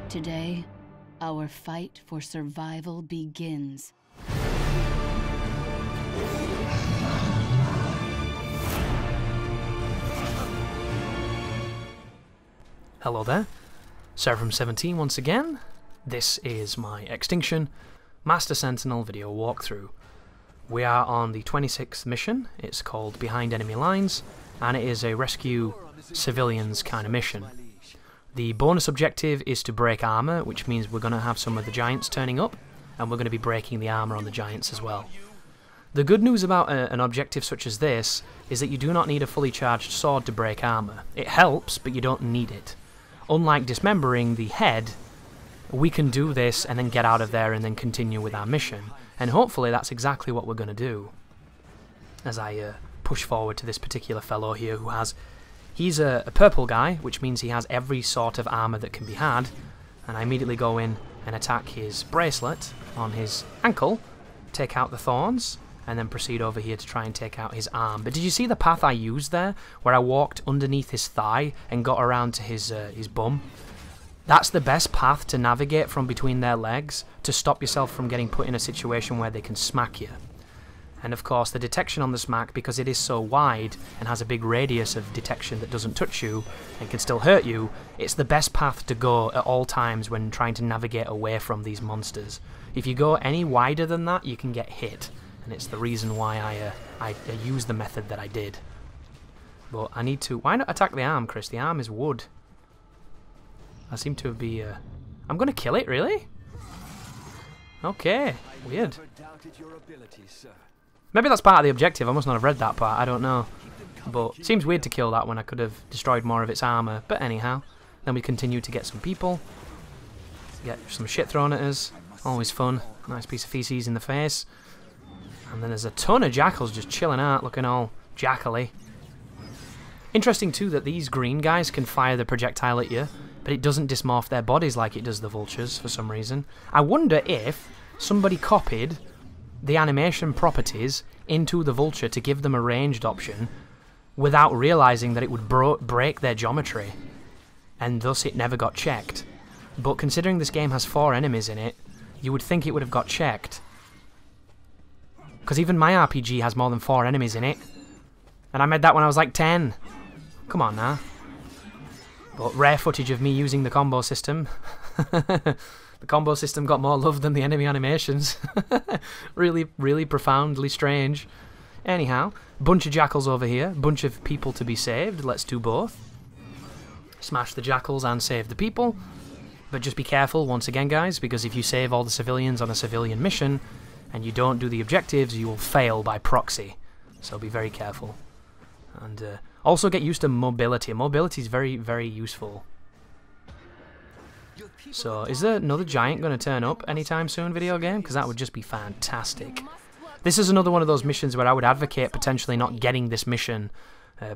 Today, our fight for survival begins. Hello there, Seraph17 once again. This is my Extinction Master Sentinel video walkthrough. We are on the 26th mission. It's called Behind Enemy Lines, and it is a rescue civilians kind of mission. The bonus objective is to break armor, which means we're going to have some of the giants turning up, and we're going to be breaking the armor on the giants as well. The good news about an objective such as this is that you do not need a fully charged sword to break armor. It helps, but you don't need it. Unlike dismembering the head, we can do this and then get out of there and then continue with our mission. And hopefully that's exactly what we're going to do. As I push forward to this particular fellow here who has... He's a purple guy, which means he has every sort of armor that can be had. And I immediately go in and attack his bracelet on his ankle, take out the thorns, and then proceed over here to try and take out his arm. But did you see the path I used there, where I walked underneath his thigh and got around to his bum? That's the best path to navigate from between their legs to stop yourself from getting put in a situation where they can smack you. And of course the detection on the smack, because it is so wide and has a big radius of detection that doesn't touch you and can still hurt you, it's the best path to go at all times when trying to navigate away from these monsters. If you go any wider than that, you can get hit. And it's the reason why I used the method that I did. But I need to... Why not attack the arm, Chris? The arm is wood. I seem to be... I'm going to kill it, really? Okay, weird. Maybe that's part of the objective. I must not have read that part. I don't know. But it seems weird to kill that when I could have destroyed more of its armor. But anyhow, then we continue to get some people. Get some shit thrown at us. Always fun. Nice piece of feces in the face. And then there's a ton of jackals just chilling out, looking all jackally. Interesting too that these green guys can fire the projectile at you, but it doesn't dismorph their bodies like it does the vultures for some reason. I wonder if somebody copied the animation properties into the vulture to give them a ranged option without realizing that it would break their geometry, and thus it never got checked. But considering this game has 4 enemies in it, you would think it would have got checked. Because even my RPG has more than 4 enemies in it. And I made that when I was like 10. Come on now. But rare footage of me using the combo system. The combo system got more love than the enemy animations. Really, really profoundly strange. Anyhow, bunch of jackals over here. Bunch of people to be saved. Let's do both. Smash the jackals and save the people. But just be careful, once again, guys, because if you save all the civilians on a civilian mission and you don't do the objectives, you will fail by proxy. So be very careful. And also get used to mobility. Mobility is very, very useful. So, is there another giant going to turn up anytime soon, video game? Because that would just be fantastic. This is another one of those missions where I would advocate potentially not getting this mission.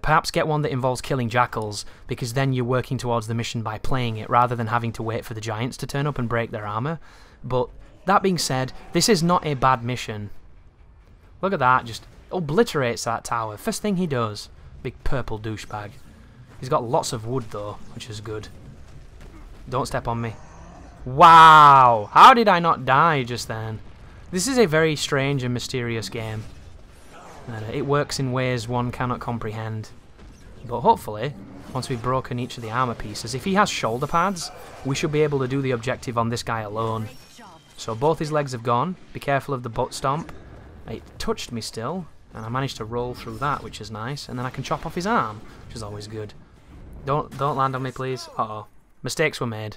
Perhaps get one that involves killing jackals, because then you're working towards the mission by playing it, rather than having to wait for the giants to turn up and break their armor. But that being said, this is not a bad mission. Look at that, just obliterates that tower. First thing he does. Big purple douchebag. He's got lots of wood though, which is good. Don't step on me. Wow! How did I not die just then? This is a very strange and mysterious game. It works in ways one cannot comprehend. But hopefully, once we've broken each of the armor pieces, if he has shoulder pads, we should be able to do the objective on this guy alone. So both his legs have gone. Be careful of the butt stomp. It touched me still, and I managed to roll through that, which is nice. And then I can chop off his arm, which is always good. Don't land on me, please. Uh-oh. Mistakes were made.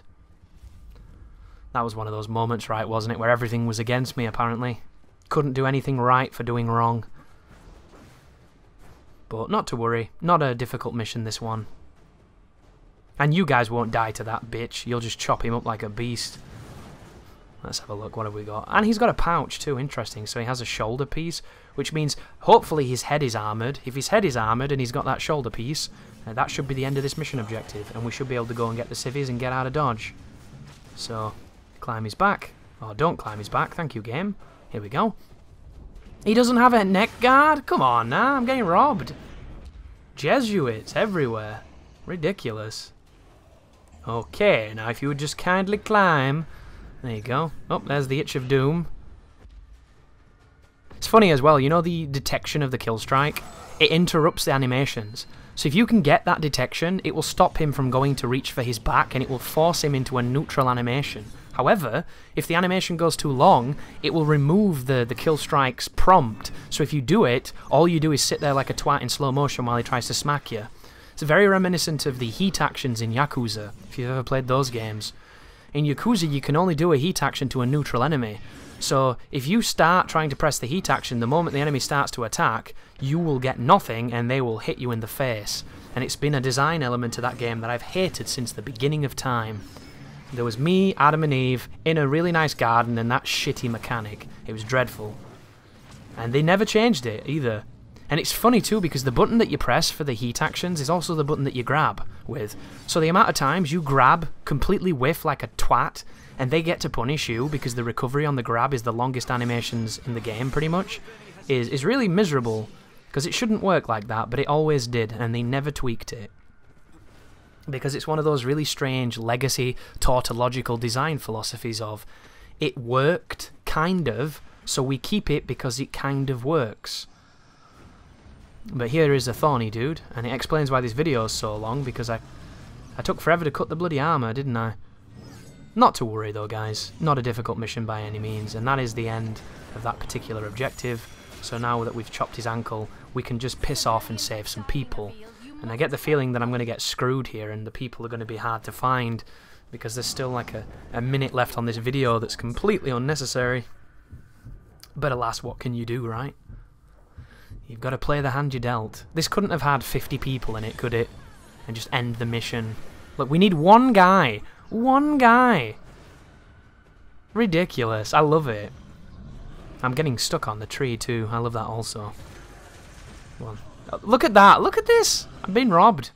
That was one of those moments, right, wasn't it, where everything was against me, apparently. Couldn't do anything right for doing wrong. But not to worry. Not a difficult mission, this one. And you guys won't die to that bitch. You'll just chop him up like a beast. Let's have a look. What have we got? And he's got a pouch too. Interesting. So he has a shoulder piece, which means hopefully his head is armoured. If his head is armoured and he's got that shoulder piece, that should be the end of this mission objective. And we should be able to go and get the civvies and get out of dodge. So, climb his back. Oh, don't climb his back. Thank you, game. Here we go. He doesn't have a neck guard? Come on now. I'm getting robbed. Jesuits everywhere. Ridiculous. Okay, now if you would just kindly climb. There you go. Oh, there's the Itch of Doom. It's funny as well, you know the detection of the kill strike? It interrupts the animations. So if you can get that detection, it will stop him from going to reach for his back and it will force him into a neutral animation. However, if the animation goes too long, it will remove the kill strike's prompt. So if you do it, all you do is sit there like a twat in slow motion while he tries to smack you. It's very reminiscent of the heat actions in Yakuza, if you've ever played those games. In Yakuza, you can only do a heat action to a neutral enemy. So if you start trying to press the heat action the moment the enemy starts to attack, you will get nothing and they will hit you in the face. And it's been a design element to that game that I've hated since the beginning of time. There was me, Adam and Eve, in a really nice garden and that shitty mechanic. It was dreadful. And they never changed it either. And it's funny too because the button that you press for the heat actions is also the button that you grab with. So the amount of times you grab, completely whiff like a twat, and they get to punish you because the recovery on the grab is the longest animations in the game pretty much, is really miserable. Because it shouldn't work like that, but it always did, and they never tweaked it. Because it's one of those really strange legacy tautological design philosophies of it worked, kind of, so we keep it because it kind of works. But here is a thorny dude, and it explains why this video is so long, because I took forever to cut the bloody armour, didn't I? Not to worry though, guys. Not a difficult mission by any means, and that is the end of that particular objective. So now that we've chopped his ankle, we can just piss off and save some people. And I get the feeling that I'm going to get screwed here, and the people are going to be hard to find, because there's still like a minute left on this video that's completely unnecessary. But alas, what can you do, right? You've got to play the hand you dealt. This couldn't have had 50 people in it, could it? And just end the mission. Look, we need one guy. One guy. Ridiculous. I love it. I'm getting stuck on the tree too. I love that also. Well, look at that. Look at this. I'm being robbed.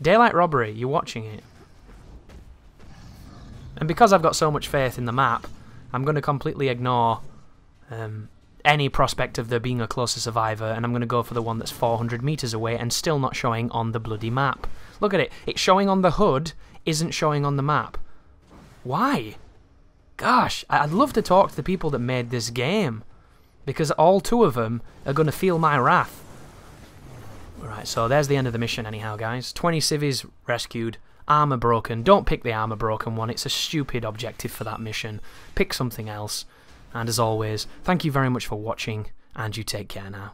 Daylight robbery. You're watching it. And because I've got so much faith in the map, I'm going to completely ignore any prospect of there being a closer survivor, and I'm going to go for the one that's 400 meters away and still not showing on the bloody map. Look at it. It's showing on the HUD, isn't showing on the map. Why? Gosh, I'd love to talk to the people that made this game, because all two of them are going to feel my wrath. Alright, so there's the end of the mission anyhow, guys. 20 civvies rescued, armor broken. Don't pick the armor broken one, it's a stupid objective for that mission. Pick something else. And as always, thank you very much for watching, and you take care now.